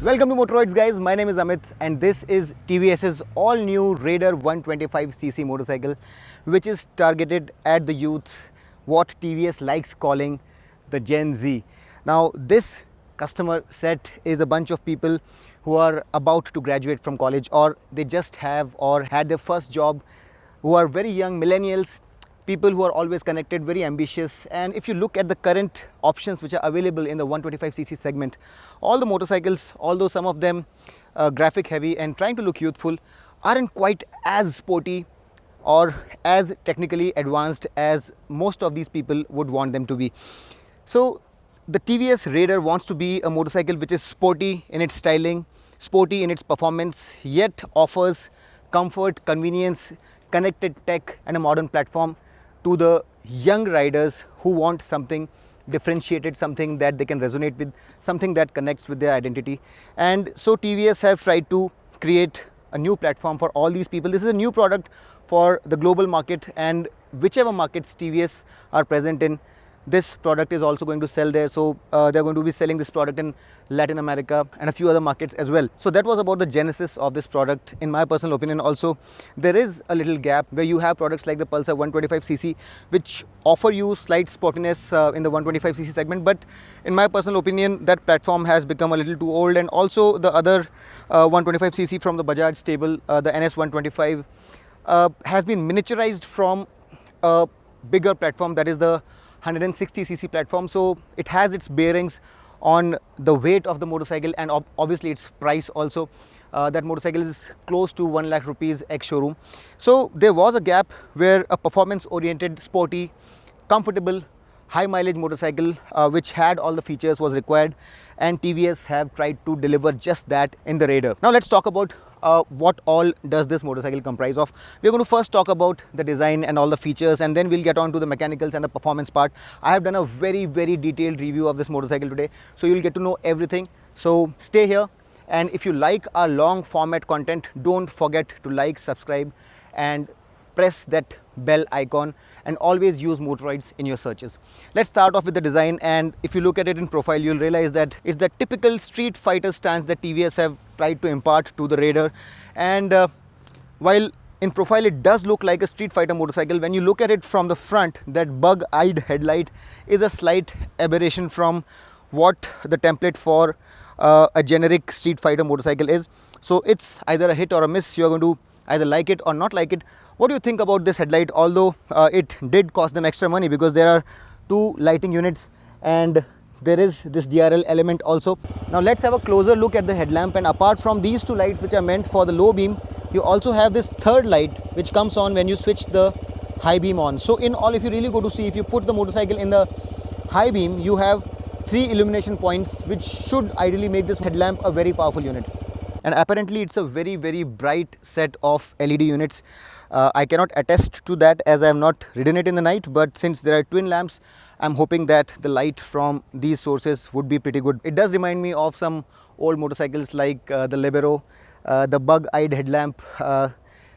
Welcome to Motoroids guys, my name is Amit and this is TVS's all new Raider 125cc motorcycle which is targeted at the youth, what TVS likes calling the Gen Z. Now this customer set is a bunch of people who are about to graduate from college or they just have or had their first job, who are very young millennials, people who are always connected, very ambitious. And if you look at the current options which are available in the 125cc segment, all the motorcycles, although some of them graphic heavy and trying to look youthful, aren't quite as sporty or as technically advanced as most of these people would want them to be. So the TVS Raider wants to be a motorcycle which is sporty in its styling, sporty in its performance, yet offers comfort, convenience, connected tech and a modern platform to the young riders who want something differentiated, something that they can resonate with, something that connects with their identity. And so TVS have tried to create a new platform for all these people. This is a new product for the global market, and whichever markets TVS are present in, this product is also going to sell there. So they're going to be selling this product in Latin America and a few other markets as well. So that was about the genesis of this product. In my personal opinion also, there is a little gap where you have products like the Pulsar 125cc which offer you slight sportiness in the 125cc segment, but in my personal opinion that platform has become a little too old. And also the other 125cc from the Bajaj stable, the NS 125 has been miniaturized from a bigger platform, that is the 160cc platform. So it has its bearings on the weight of the motorcycle and obviously its price also. That motorcycle is close to 1 lakh rupees ex-showroom. So there was a gap where a performance oriented, sporty, comfortable, high mileage motorcycle which had all the features was required, and TVS have tried to deliver just that in the Raider. Now let's talk about what all does this motorcycle comprise of. We're going to first talk about the design and all the features, and then we'll get on to the mechanicals and the performance part. I have done a very detailed review of this motorcycle today, so you'll get to know everything. So stay here, and if you like our long format content, don't forget to like, subscribe and press that bell icon, and always use Motoroids in your searches. Let's start off with the design, and if you look at it in profile, you'll realize that it's the typical street fighter stance that TVS have tried to impart to the Raider. And while in profile it does look like a street fighter motorcycle, when you look at it from the front, that bug-eyed headlight is a slight aberration from what the template for a generic street fighter motorcycle is. So it's either a hit or a miss. You're going to either like it or not like it. What do you think about this headlight? Although it did cost them extra money because there are two lighting units and there is this DRL element also. Now let's have a closer look at the headlamp, and apart from these two lights which are meant for the low beam, you also have this third light which comes on when you switch the high beam on. So in all, if you really go to see, if you put the motorcycle in the high beam, you have 3 illumination points which should ideally make this headlamp a very powerful unit. And apparently it's a very bright set of LED units. I cannot attest to that as I have not ridden it in the night, but since there are twin lamps, I'm hoping that the light from these sources would be pretty good. It does remind me of some old motorcycles like the Libero. The bug-eyed headlamp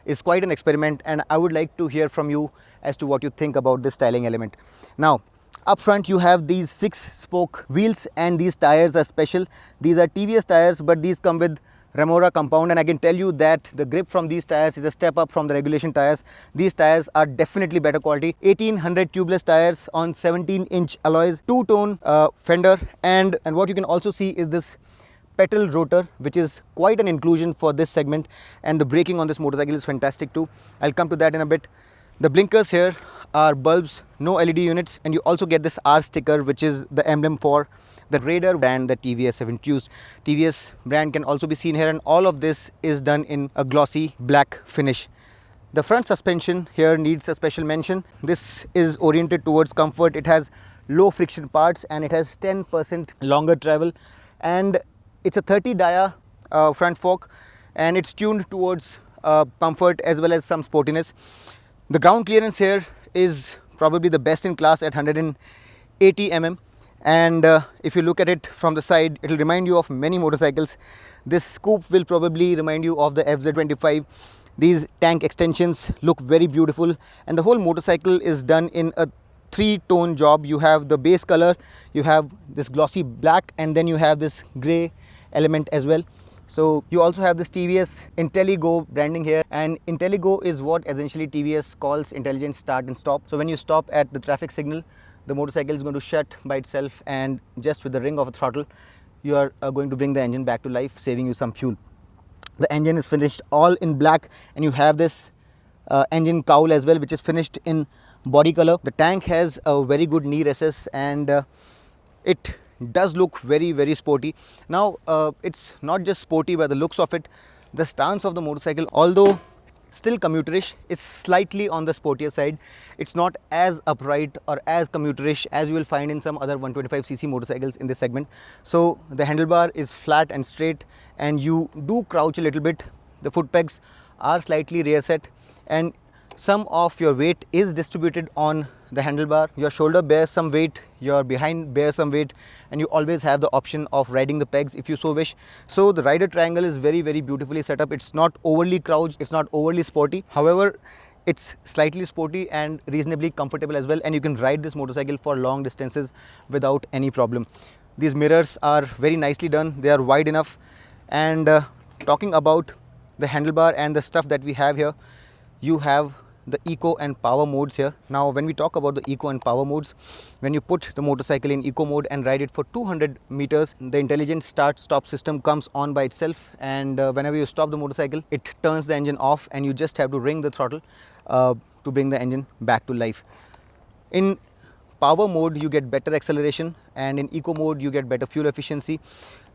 is quite an experiment, and I would like to hear from you as to what you think about this styling element. Now, up front you have these 6-spoke wheels, and these tires are special. These are TVS tires, but these come with Remora compound, and I can tell you that the grip from these tires is a step up from the regulation tires. These tires are definitely better quality. 1800 tubeless tires on 17-inch alloys, two-tone fender, and what you can also see is this petal rotor, which is quite an inclusion for this segment, and the braking on this motorcycle is fantastic too. I'll come to that in a bit. The blinkers here are bulbs, no LED units, and you also get this R sticker which is the emblem for the Raider brand that TVS have introduced. TVS brand can also be seen here, and all of this is done in a glossy black finish. The front suspension here needs a special mention. This is oriented towards comfort. It has low friction parts and it has 10% longer travel, and it's a 30 dia front fork, and it's tuned towards comfort as well as some sportiness. The ground clearance here is probably the best in class at 180 mm. And if you look at it from the side, it will remind you of many motorcycles. This scoop will probably remind you of the FZ25. These tank extensions look very beautiful, and the whole motorcycle is done in a three-tone job. You have the base color, you have this glossy black, and then you have this gray element as well. So you also have this TVS IntelliGo branding here, and IntelliGo is what essentially TVS calls intelligent start and stop. So when you stop at the traffic signal, the motorcycle is going to shut by itself, and just with the ring of a throttle, you are going to bring the engine back to life, saving you some fuel. The engine is finished all in black, and you have this engine cowl as well, which is finished in body color. The tank has a very good knee recess, and it does look very sporty. Now it's not just sporty by the looks of it. The stance of the motorcycle, although still commuterish, is slightly on the sportier side. It's not as upright or as commuterish as you will find in some other 125cc motorcycles in this segment. So the handlebar is flat and straight, and you do crouch a little bit. The foot pegs are slightly rear set, and some of your weight is distributed on the handlebar. Your shoulder bears some weight, your behind bears some weight, and you always have the option of riding the pegs if you so wish. So the rider triangle is very beautifully set up. It's not overly crouched, it's not overly sporty. However, it's slightly sporty and reasonably comfortable as well, and you can ride this motorcycle for long distances without any problem. These mirrors are very nicely done. They are wide enough. And talking about the handlebar and the stuff that we have here, you have the eco and power modes here. Now when we talk about the eco and power modes, when you put the motorcycle in eco mode and ride it for 200 meters, the intelligent start stop system comes on by itself, and whenever you stop the motorcycle, it turns the engine off, and you just have to ring the throttle to bring the engine back to life. In power mode you get better acceleration, and in eco mode you get better fuel efficiency.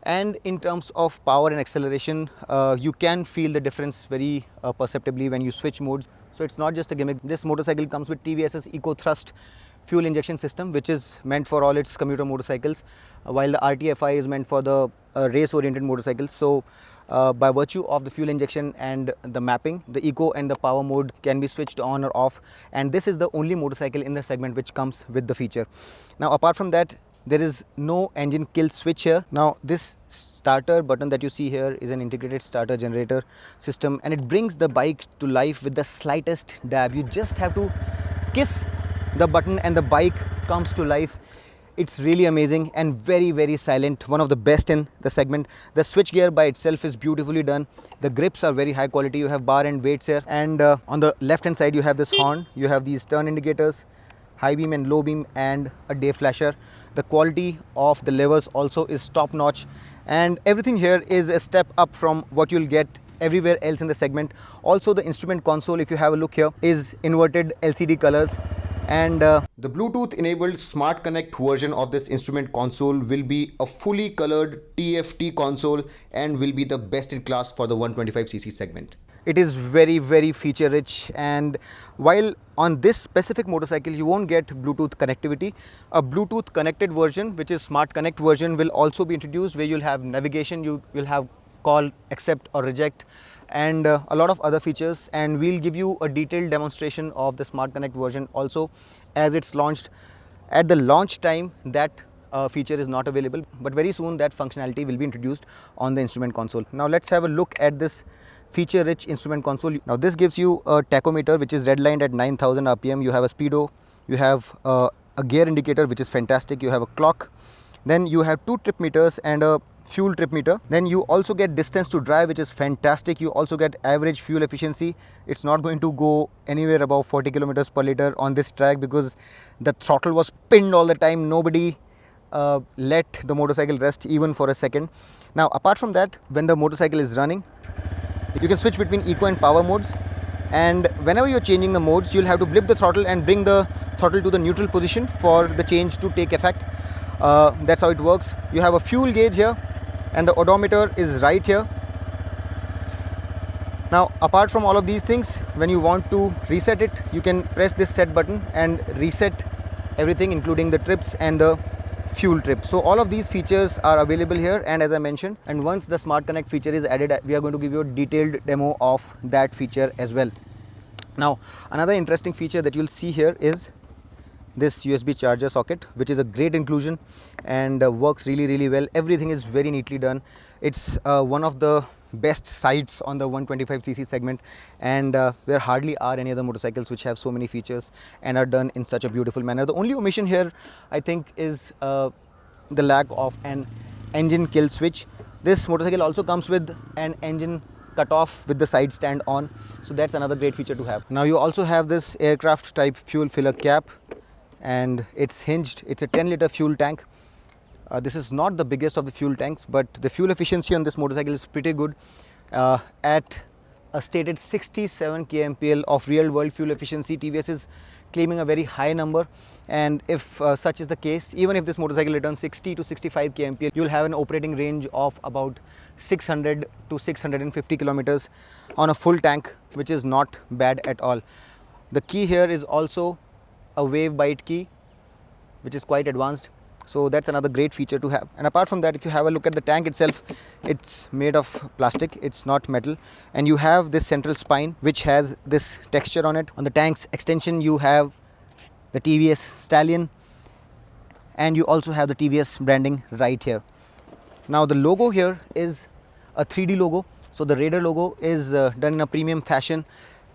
And in terms of power and acceleration, you can feel the difference very perceptibly when you switch modes. So it's not just a gimmick. This motorcycle comes with TVS's Eco Thrust fuel injection system, which is meant for all its commuter motorcycles, while the RTFI is meant for the race-oriented motorcycles. So by virtue of the fuel injection and the mapping, the eco and the power mode can be switched on or off, and this is the only motorcycle in the segment which comes with the feature. Now apart from that, there is no engine kill switch here. Now this starter button that you see here is an integrated starter generator system, and it brings the bike to life with the slightest dab. You just have to kiss the button and the bike comes to life. It's really amazing and very silent, one of the best in the segment. The switchgear by itself is beautifully done. The grips are very high quality. You have bar and weights here, and on the left hand side you have this horn, you have these turn indicators, high beam and low beam, and a day flasher. The quality of the levers also is top notch, and everything here is a step up from what you'll get everywhere else in the segment. Also the instrument console, if you have a look here, is inverted LCD colors, and the Bluetooth enabled Smart Connect version of this instrument console will be a fully colored TFT console and will be the best in class for the 125cc segment. It is very feature rich, and while on this specific motorcycle you won't get Bluetooth connectivity, a Bluetooth connected version, which is Smart Connect version, will also be introduced, where you'll have navigation, you will have call, accept or reject, and a lot of other features. And we'll give you a detailed demonstration of the Smart Connect version also as it's launched. At the launch time, that feature is not available, but very soon that functionality will be introduced on the instrument console. Now let's have a look at this feature rich instrument console. Now this gives you a tachometer which is redlined at 9000 rpm. You have a speedo, you have a gear indicator which is fantastic, you have a clock, then you have 2 trip meters and a fuel trip meter. Then you also get distance to drive, which is fantastic. You also get average fuel efficiency. It's not going to go anywhere above 40 kilometers per liter on this track because the throttle was pinned all the time. Nobody let the motorcycle rest even for a second. Now apart from that, when the motorcycle is running, you can switch between eco and power modes, and whenever you're changing the modes, you'll have to blip the throttle and bring the throttle to the neutral position for the change to take effect. That's how it works. You have a fuel gauge here, and the odometer is right here. Now apart from all of these things, when you want to reset it, you can press this set button and reset everything, including the trips and the fuel trip. So all of these features are available here, and as I mentioned, and once the Smart Connect feature is added, we are going to give you a detailed demo of that feature as well. Now another interesting feature that you'll see here is this USB charger socket, which is a great inclusion and works really well. Everything is very neatly done. It's one of the best sights on the 125cc segment, and there hardly are any other motorcycles which have so many features and are done in such a beautiful manner. The only omission here, I think, is the lack of an engine kill switch. This motorcycle also comes with an engine cut off with the side stand on, so that's another great feature to have. Now you also have this aircraft type fuel filler cap, and it's hinged. It's a 10-liter fuel tank. This is not the biggest of the fuel tanks, but the fuel efficiency on this motorcycle is pretty good. At a stated 67 kmpl of real world fuel efficiency, TVS is claiming a very high number, and if such is the case, even if this motorcycle returns 60 to 65 kmpl, you'll have an operating range of about 600 to 650 kilometers on a full tank, which is not bad at all. The key here is also a wave bite key, which is quite advanced, so that's another great feature to have. And apart from that, if you have a look at the tank itself, it's made of plastic, it's not metal, and you have this central spine which has this texture on it. On the tank's extension you have the TVS Stallion, and you also have the TVS branding right here. Now the logo here is a 3D logo, so the Raider logo is done in a premium fashion.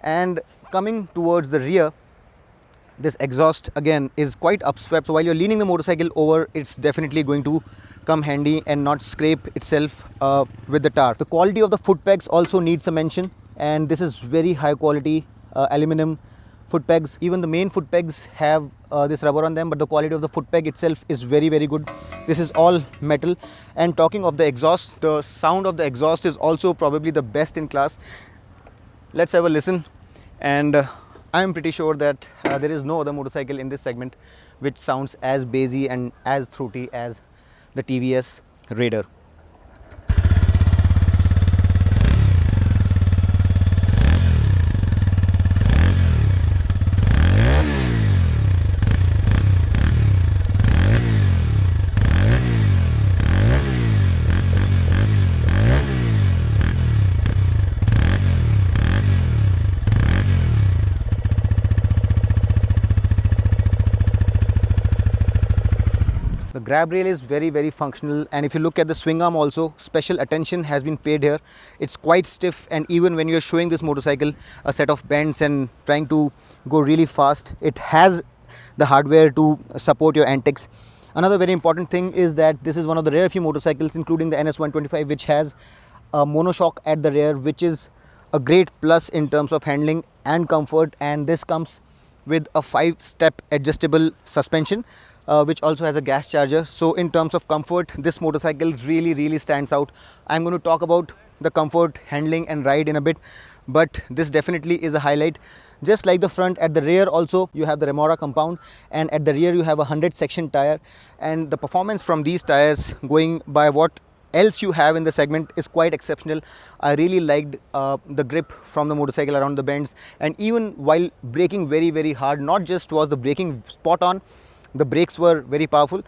And coming towards the rear, this exhaust again is quite upswept, so while you're leaning the motorcycle over, it's definitely going to come handy and not scrape itself with the tar. The quality of the foot pegs also needs a mention, and this is very high quality aluminum foot pegs. Even the main foot pegs have this rubber on them, but the quality of the foot peg itself is very good. This is all metal. And talking of the exhaust, the sound of the exhaust is also probably the best in class. Let's have a listen, and I'm pretty sure that there is no other motorcycle in this segment which sounds as bassy and as throaty as the TVS Raider. The grab rail is very functional, and if you look at the swing arm also, special attention has been paid here. It's quite stiff, and even when you're showing this motorcycle a set of bends and trying to go really fast, it has the hardware to support your antics. Another very important thing is that this is one of the rare few motorcycles, including the NS125, which has a monoshock at the rear, which is a great plus in terms of handling and comfort. And this comes with a 5-step adjustable suspension, which also has a gas charger. So in terms of comfort, this motorcycle really stands out. I'm going to talk about the comfort, handling and ride in a bit, but this definitely is a highlight. Just like the front, at the rear also you have the Remora compound, and at the rear you have a 100 section tire, and the performance from these tires, going by what else you have in the segment, is quite exceptional. I really liked the grip from the motorcycle around the bends, and even while braking very hard, not just was the braking spot on, the brakes were very powerful,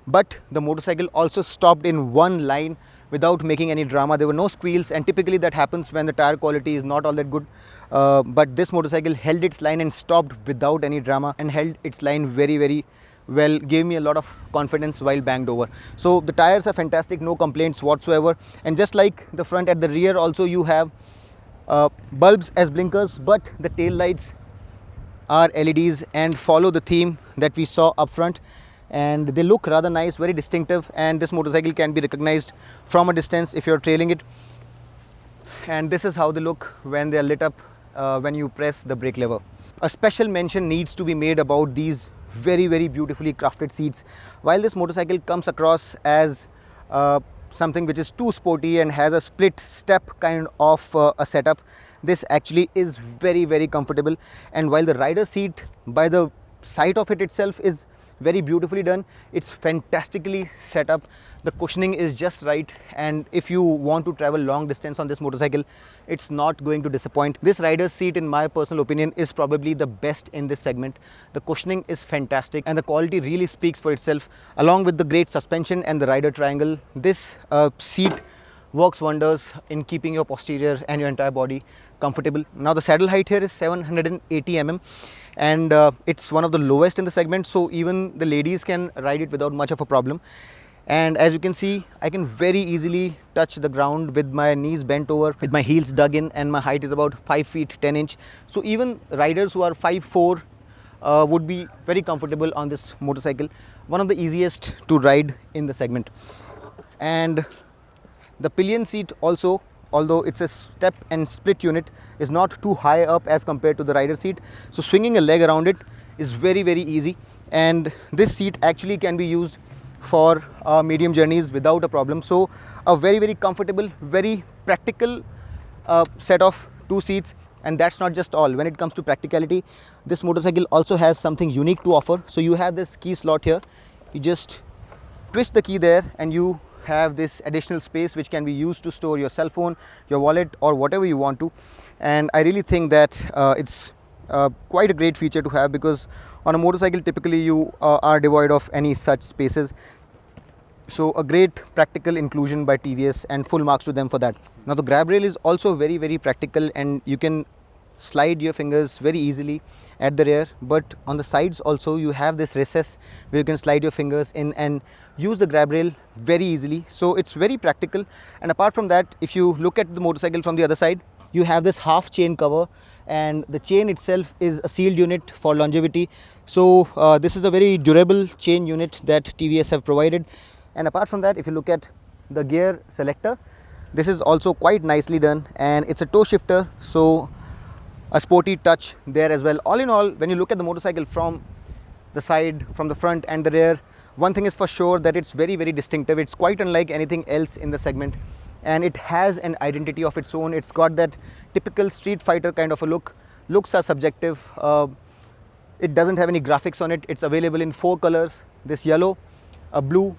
but the motorcycle also stopped in one line without making any drama. There were no squeals, and typically that happens when the tire quality is not all that good, but this motorcycle held its line and stopped without any drama, and held its line very well, gave me a lot of confidence while banged over. So the tires are fantastic, no complaints whatsoever. And just like the front, at the rear also you have bulbs as blinkers, but the tail lights are LEDs and follow the theme that we saw up front, and they look rather nice, very distinctive, and this motorcycle can be recognized from a distance if you're trailing it. And this is how they look when they are lit up when you press the brake lever. A special mention needs to be made about these very beautifully crafted seats. While this motorcycle comes across as something which is too sporty and has a split step kind of a setup, this actually is very comfortable. And while the rider seat, by the sight of it itself, is very beautifully done, it's fantastically set up. The cushioning is just right, and if you want to travel long distance on this motorcycle, it's not going to disappoint. This rider's seat, in my personal opinion, is probably the best in this segment. The cushioning is fantastic, and the quality really speaks for itself. Along with the great suspension and the rider triangle, this seat works wonders in keeping your posterior and your entire body comfortable. Now the saddle height here is 780 mm, and it's one of the lowest in the segment, so even the ladies can ride it without much of a problem. And as you can see, I can very easily touch the ground with my knees bent over, with my heels dug in, and my height is about 5 feet 10 inch. So even riders who are 5'4" would be very comfortable on this motorcycle. One of the easiest to ride in the segment. And the pillion seat also, although it's a step and split unit, is not too high up as compared to the rider seat. So swinging a leg around it is very easy. And this seat actually can be used for medium journeys without a problem. So a very comfortable, very practical set of two seats. And that's not just all. When it comes to practicality, this motorcycle also has something unique to offer. So you have this key slot here. You just twist the key there and you have this additional space which can be used to store your cell phone, your wallet, or whatever you want to. And I really think that it's quite a great feature to have, because on a motorcycle typically you are devoid of any such spaces. So a great practical inclusion by TVS, and full marks to them for that. Now the grab rail is also very practical, and you can slide your fingers very easily at the rear, but on the sides also you have this recess where you can slide your fingers in and use the grab rail very easily. So it's very practical. And apart from that, if you look at the motorcycle from the other side, you have this half chain cover, and the chain itself is a sealed unit for longevity. So this is a very durable chain unit that TVS have provided. And apart from that, if you look at the gear selector, this is also quite nicely done, and it's a toe shifter, so a sporty touch there as well. All in all, when you look at the motorcycle from the side, from the front and the rear, one thing is for sure, that it's very distinctive. It's quite unlike anything else in the segment, and it has an identity of its own. It's got that typical street fighter kind of a look. Looks are subjective. It doesn't have any graphics on it. It's available in 4 colors: this yellow, a blue,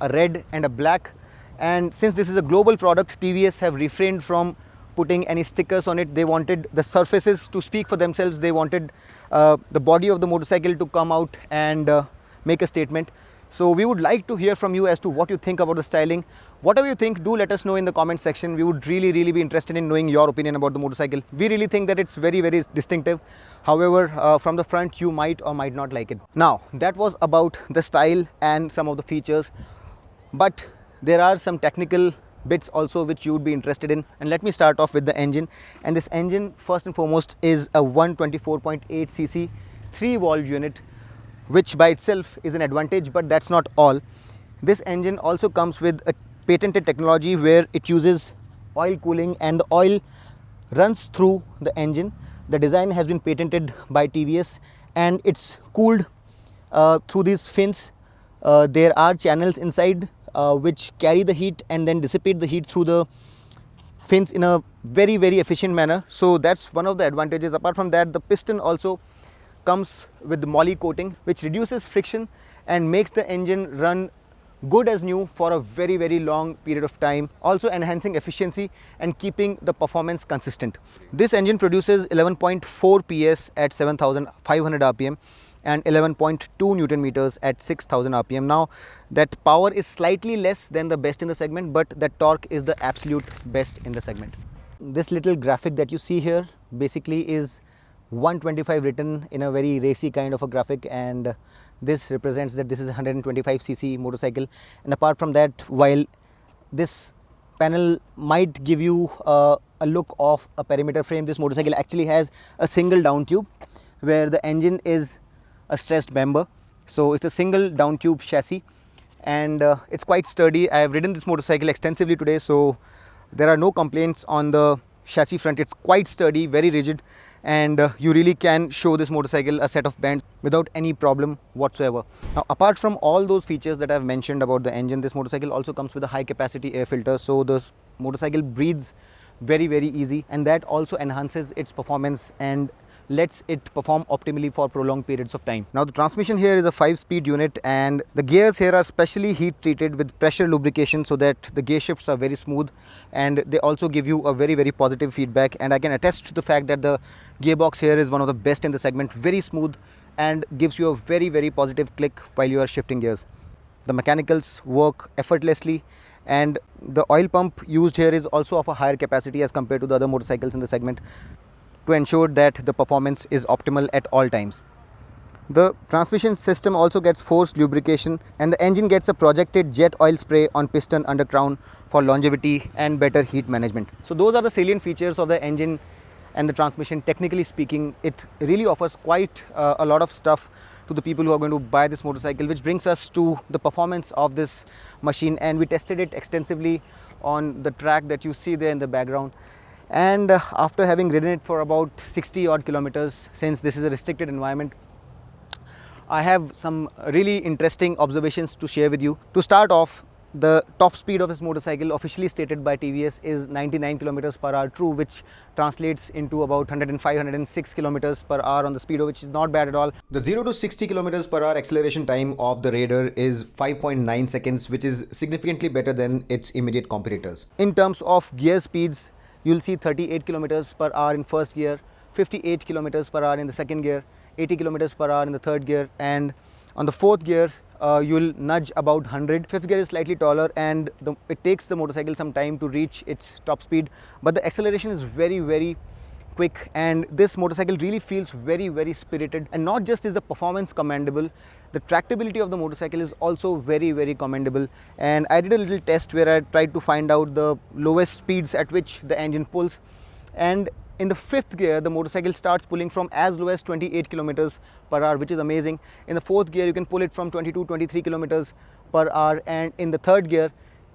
a red and a black. And since this is a global product, TVS have refrained from putting any stickers on it. They wanted the surfaces to speak for themselves. They wanted the body of the motorcycle to come out and make a statement. So we would like to hear from you as to what you think about the styling. Whatever you think, do let us know in the comment section. We would really be interested in knowing your opinion about the motorcycle. We really think that it's very distinctive. However, from the front you might or might not like it. Now that was about the style and some of the features, but there are some technical bits also which you would be interested in. And let me start off with the engine. And this engine, first and foremost, is a 124.8cc 3-valve unit, which by itself is an advantage, but that's not all. This engine also comes with a patented technology where it uses oil cooling, and the oil runs through the engine. The design has been patented by TVS, and it's cooled through these fins. There are channels inside which carry the heat and then dissipate the heat through the fins in a very efficient manner. So that's one of the advantages. Apart from that, the piston also comes with the moly coating, which reduces friction and makes the engine run good as new for a very long period of time, also enhancing efficiency and keeping the performance consistent. This engine produces 11.4 PS at 7,500 RPM and 11.2 Newton meters at 6,000 RPM. Now that power is slightly less than the best in the segment, but that torque is the absolute best in the segment. This little graphic that you see here basically is 125 written in a very racy kind of a graphic, and this represents that this is a 125cc motorcycle. And apart from that, while this panel might give you a look of a perimeter frame, this motorcycle actually has a single down tube where the engine is a stressed member. So it's a single down tube chassis, and it's quite sturdy. I have ridden this motorcycle extensively today, so there are no complaints on the chassis front. It's quite sturdy, very rigid, and you really can show this motorcycle a set of bands without any problem whatsoever. Now apart from all those features that I've mentioned about the engine, this motorcycle also comes with a high capacity air filter, so the motorcycle breathes very easy, and that also enhances its performance and lets it perform optimally for prolonged periods of time. Now the transmission here is a 5-speed unit, and the gears here are specially heat treated with pressure lubrication so that the gear shifts are very smooth, and they also give you a very positive feedback. And I can attest to the fact that the gearbox here is one of the best in the segment, very smooth, and gives you a very positive click while you are shifting gears. The mechanicals work effortlessly, and the oil pump used here is also of a higher capacity as compared to the other motorcycles in the segment, to ensure that the performance is optimal at all times. The transmission system also gets forced lubrication, and the engine gets a projected jet oil spray on piston under crown for longevity and better heat management. So those are the salient features of the engine and the transmission. Technically speaking, it really offers quite a lot of stuff to the people who are going to buy this motorcycle, which brings us to the performance of this machine. And we tested it extensively on the track that you see there in the background. And after having ridden it for about 60 odd kilometers, since this is a restricted environment, I have some really interesting observations to share with you. To start off, the top speed of this motorcycle officially stated by TVS is 99 kilometers per hour true, which translates into about 105-106 kilometers per hour on the speedo, which is not bad at all. The 0 to 60 kilometers per hour acceleration time of the Raider is 5.9 seconds, which is significantly better than its immediate competitors. In terms of gear speeds, you'll see 38 kilometers per hour in first gear, 58 kilometers per hour in the second gear, 80 kilometers per hour in the third gear, and on the fourth gear you'll nudge about 100. Fifth gear is slightly taller, and it takes the motorcycle some time to reach its top speed, but the acceleration is very quick, and this motorcycle really feels very spirited. And not just is the performance commendable, the tractability of the motorcycle is also very commendable. And I did a little test where I tried to find out the lowest speeds at which the engine pulls, and in the fifth gear, the motorcycle starts pulling from as low as 28 kilometers per hour, which is amazing. In the fourth gear, you can pull it from 22-23 kilometers per hour, and in the third gear,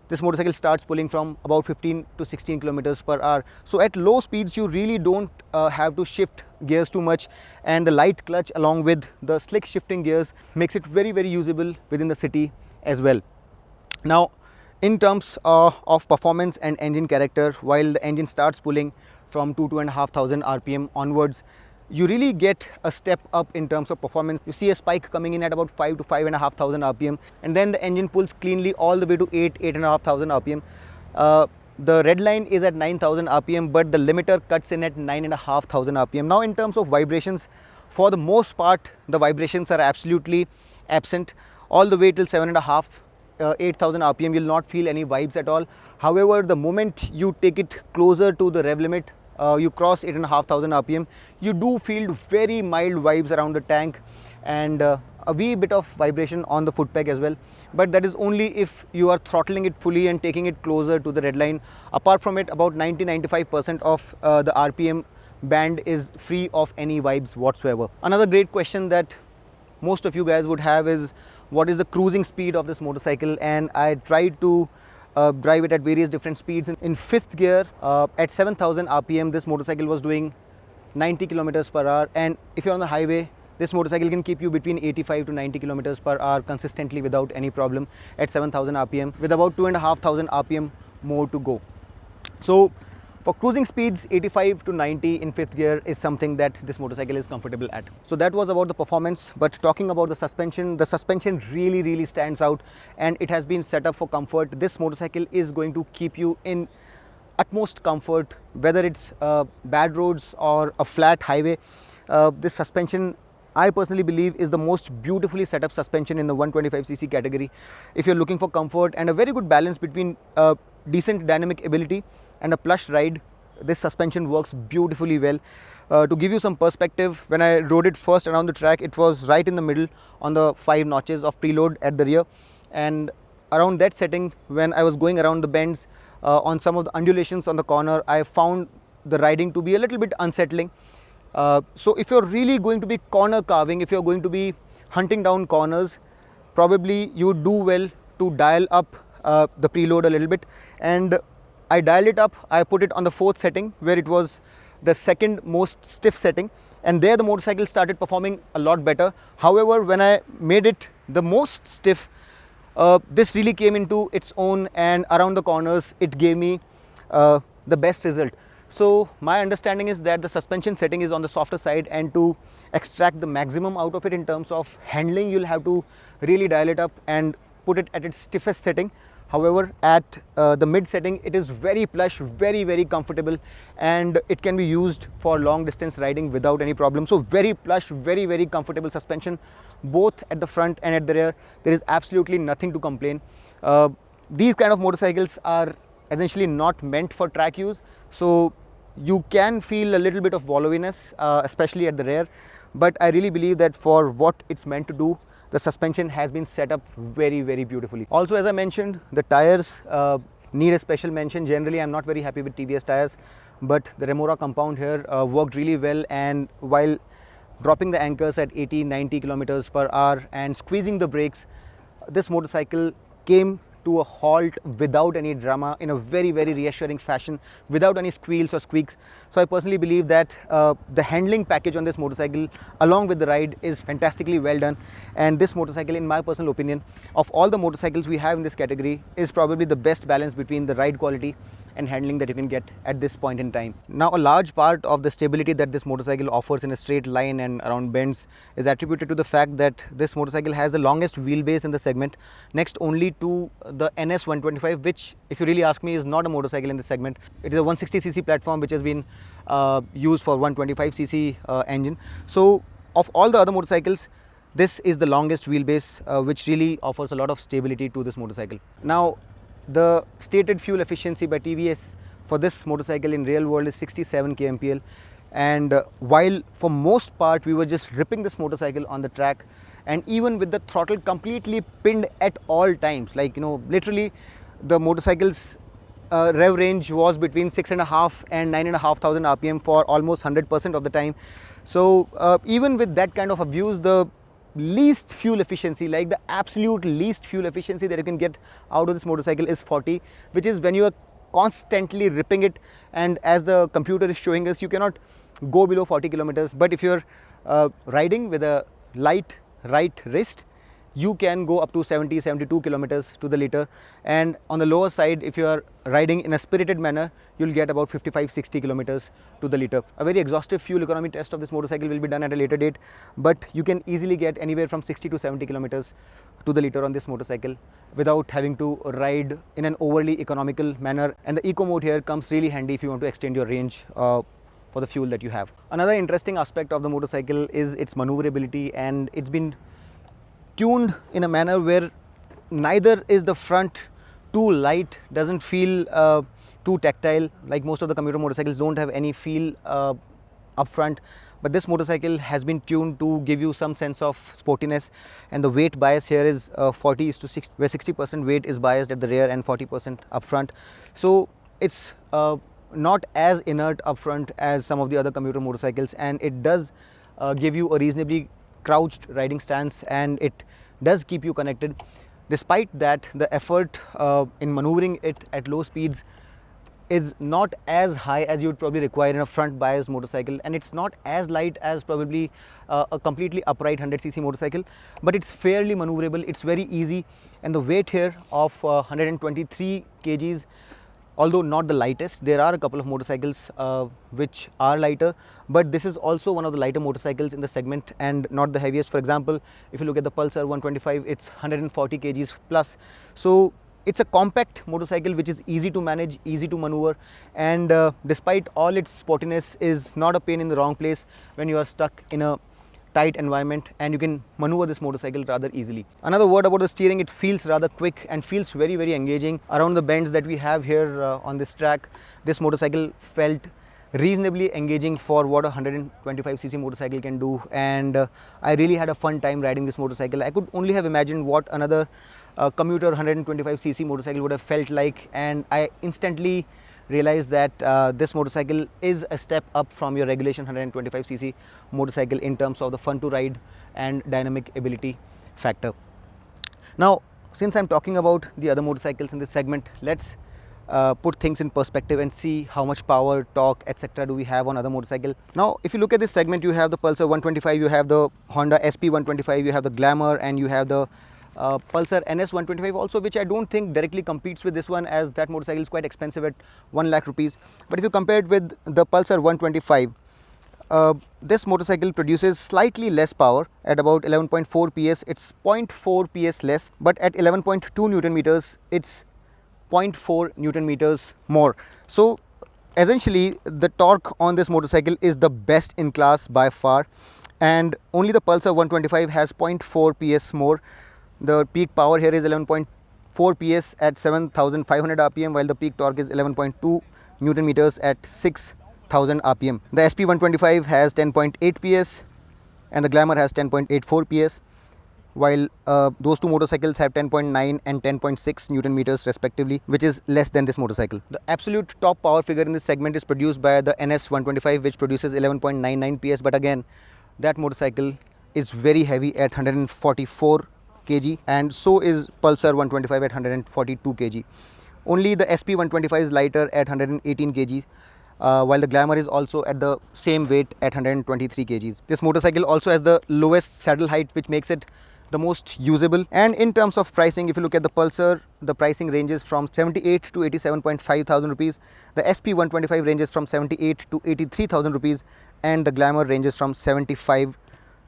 this motorcycle starts pulling from about 15 to 16 kilometers per hour. So at low speeds, you really don't have to shift gears too much, and the light clutch along with the slick shifting gears makes it very usable within the city as well. Now, in terms of performance and engine character, while the engine starts pulling from 2,500 RPM onwards, you really get a step up in terms of performance. You see a spike coming in at about 5 to 5,500 RPM, and then the engine pulls cleanly all the way to 8,500 RPM. The red line is at 9,000 RPM, but the limiter cuts in at 9,500 RPM. Now, in terms of vibrations, for the most part, the vibrations are absolutely absent. All the way till 8,000 RPM, you'll not feel any vibes at all. However, the moment you take it closer to the rev limit, you cross 8,500 RPM, you do feel very mild vibes around the tank, and a wee bit of vibration on the foot peg as well. But that is only if you are throttling it fully and taking it closer to the red line. Apart from it, about 90-95% of the RPM band is free of any vibes whatsoever. Another great question that most of you guys would have is, what is the cruising speed of this motorcycle? And I tried to drive it at various different speeds. In fifth gear, at 7,000 RPM, this motorcycle was doing 90 kilometers per hour. And if you're on the highway, this motorcycle can keep you between 85 to 90 kilometers per hour consistently without any problem at 7,000 RPM, with about 2,500 RPM more to go. So for cruising speeds, 85 to 90 in fifth gear is something that this motorcycle is comfortable at. So that was about the performance, but talking about the suspension really stands out, and it has been set up for comfort. This motorcycle is going to keep you in utmost comfort, whether it's bad roads or a flat highway. This suspension, I personally believe, is the most beautifully set up suspension in the 125cc category. If you're looking for comfort and a very good balance between decent dynamic ability and a plush ride, this suspension works beautifully well. To give you some perspective, when I rode it first around the track, it was right in the middle on the 5 notches of preload at the rear, and around that setting, when I was going around the bends on some of the undulations on the corner, I found the riding to be a little bit unsettling. So if you're really going to be corner carving, if you're going to be hunting down corners, probably you would do well to dial up the preload a little bit. And I dialed it up. I put it on the 4th setting, where it was the second most stiff setting, and there the motorcycle started performing a lot better. However, when I made it the most stiff, this really came into its own, and around the corners it gave me the best result. So my understanding is that the suspension setting is on the softer side, and to extract the maximum out of it in terms of handling, you'll have to really dial it up and put it at its stiffest setting. However, at the mid setting, it is very plush, very comfortable, and it can be used for long distance riding without any problem. So very plush, very comfortable suspension, both at the front and at the rear. There is absolutely nothing to complain. These kind of motorcycles are essentially not meant for track use, so you can feel a little bit of wallowiness, especially at the rear. but I really believe that for what it's meant to do, the suspension has been set up very, very beautifully. Also, as I mentioned, the tires need a special mention. Generally, I'm not very happy with TVS tires, but the Remora compound here worked really well, and while dropping the anchors at 80-90 kilometers per hour and squeezing the brakes, this motorcycle came to a halt without any drama, in a very, very reassuring fashion, without any squeals or squeaks. So I personally believe that the handling package on this motorcycle along with the ride is fantastically well done, and this motorcycle, in my personal opinion, of all the motorcycles we have in this category, is probably the best balance between the ride quality and handling that you can get at this point in time. Now, a large part of the stability that this motorcycle offers in a straight line and around bends is attributed to the fact that this motorcycle has the longest wheelbase in the segment, next only to the NS 125, which, if you really ask me, is not a motorcycle in this segment. It is a 160cc platform which has been used for 125cc engine. So of all the other motorcycles, this is the longest wheelbase, which really offers a lot of stability to this motorcycle. Now, the stated fuel efficiency by TVS for this motorcycle in real world is 67 kmpl, and while for most part we were just ripping this motorcycle on the track, and even with the throttle completely pinned at all times, like, you know, literally the motorcycle's rev range was between 6.5 and 9,500 rpm for almost 100% of the time. So even with that kind of abuse, the least fuel efficiency, like the absolute least fuel efficiency that you can get out of this motorcycle is 40, which is when you are constantly ripping it, and as the computer is showing us, you cannot go below 40 kilometers. But if you're riding with a light right wrist, you can go up to 70-72 kilometers to the liter, and on the lower side, if you are riding in a spirited manner, you'll get about 55-60 kilometers to the liter. A very exhaustive fuel economy test of this motorcycle will be done at a later date, but you can easily get anywhere from 60 to 70 kilometers to the liter on this motorcycle without having to ride in an overly economical manner, and the eco mode here comes really handy if you want to extend your range for the fuel that you have. Another interesting aspect of the motorcycle is its maneuverability, and it's been tuned in a manner where neither is the front too light, doesn't feel too tactile, like most of the commuter motorcycles don't have any feel up front, but this motorcycle has been tuned to give you some sense of sportiness, and the weight bias here is 40:60, where 60% weight is biased at the rear and 40% up front. So it's not as inert up front as some of the other commuter motorcycles, and it does give you a reasonably crouched riding stance, and it does keep you connected. Despite that, the effort in maneuvering it at low speeds is not as high as you would probably require in a front biased motorcycle, and it's not as light as probably a completely upright 100cc motorcycle, but it's fairly maneuverable. It's very easy, and the weight here of 123 kgs, although not the lightest. There are a couple of motorcycles which are lighter, but this is also one of the lighter motorcycles in the segment and not the heaviest. For example, if you look at the Pulsar 125, it's 140 kgs plus. So it's a compact motorcycle which is easy to manage, easy to maneuver, and despite all its sportiness, is not a pain in the wrong place when you are stuck in a tight environment, and you can maneuver this motorcycle rather easily. Another word about the steering: it feels rather quick and feels very, very engaging. Around the bends that we have here on this track, this motorcycle felt reasonably engaging for what a 125cc motorcycle can do, and I really had a fun time riding this motorcycle. I could only have imagined what another commuter 125cc motorcycle would have felt like, and I instantly realize that this motorcycle is a step up from your regulation 125cc motorcycle in terms of the fun to ride and dynamic ability factor. Now, since I'm talking about the other motorcycles in this segment, let's put things in perspective and see how much power, torque, etc. do we have on other motorcycle. Now, if you look at this segment, you have the Pulsar 125, you have the Honda SP 125, you have the Glamour, and you have the Pulsar NS 125 also, which I don't think directly competes with this one, as that motorcycle is quite expensive at 1 lakh rupees. But if you compare it with the Pulsar 125, this motorcycle produces slightly less power at about 11.4 PS. It's 0.4 PS less, but at 11.2 Newton meters, it's 0.4 Newton meters more. So essentially, the torque on this motorcycle is the best in class by far, and only the Pulsar 125 has 0.4 PS more. The peak power here is 11.4 PS at 7,500 rpm, while the peak torque is 11.2 Newton meters at 6,000 rpm. The SP 125 has 10.8 PS, and the Glamour has 10.84 PS, while those two motorcycles have 10.9 and 10.6 Newton meters respectively, which is less than this motorcycle. The absolute top power figure in this segment is produced by the NS 125, which produces 11.99 PS, but again that motorcycle is very heavy at 144 kg, and so is Pulsar 125 at 142 kg. Only the SP 125 is lighter at 118 kg, while the Glamour is also at the same weight at 123 kgs. This motorcycle also has the lowest saddle height, which makes it the most usable. And in terms of pricing, if you look at the Pulsar, the pricing ranges from 78 to 87.5 thousand rupees. The SP 125 ranges from 78 to 83,000 rupees, and the Glamour ranges from 75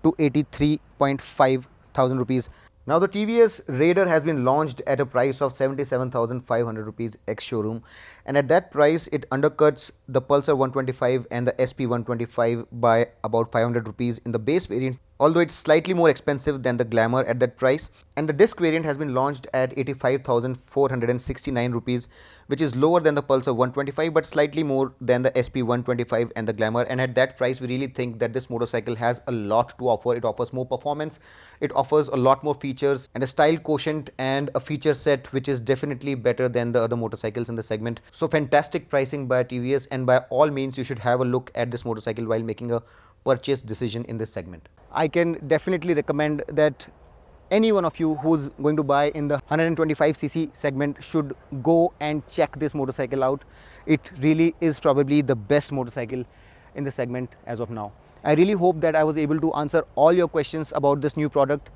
to 83.5 thousand rupees. Now the TVS Raider has been launched at a price of 77,500 rupees ex-showroom, and at that price it undercuts the Pulsar 125 and the SP 125 by about 500 rupees in the base variants, although it's slightly more expensive than the Glamour at that price. And the disc variant has been launched at 85,469 rupees, which is lower than the Pulsar 125 but slightly more than the SP 125 and the Glamour. And at that price we really think that this motorcycle has a lot to offer. It offers more performance, it offers a lot more features and a style quotient and a feature set which is definitely better than the other motorcycles in the segment. So fantastic pricing by TVS, and by all means you should have a look at this motorcycle while making a purchase decision in this segment. I can definitely recommend that any one of you who's going to buy in the 125cc segment should go and check this motorcycle out. It really is probably the best motorcycle in the segment as of now. I really hope that I was able to answer all your questions about this new product.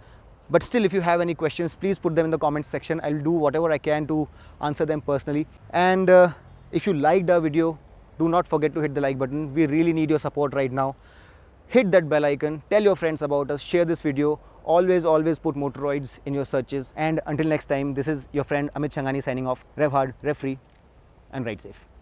But still, if you have any questions, please put them in the comments section. I'll do whatever I can to answer them personally. And if you liked our video, do not forget to hit the like button. We really need your support right now. Hit that bell icon, tell your friends about us, share this video. Always put Motoroids in your searches. And until next time, this is your friend Amit Changani signing off. Rev hard, rev free, and ride safe.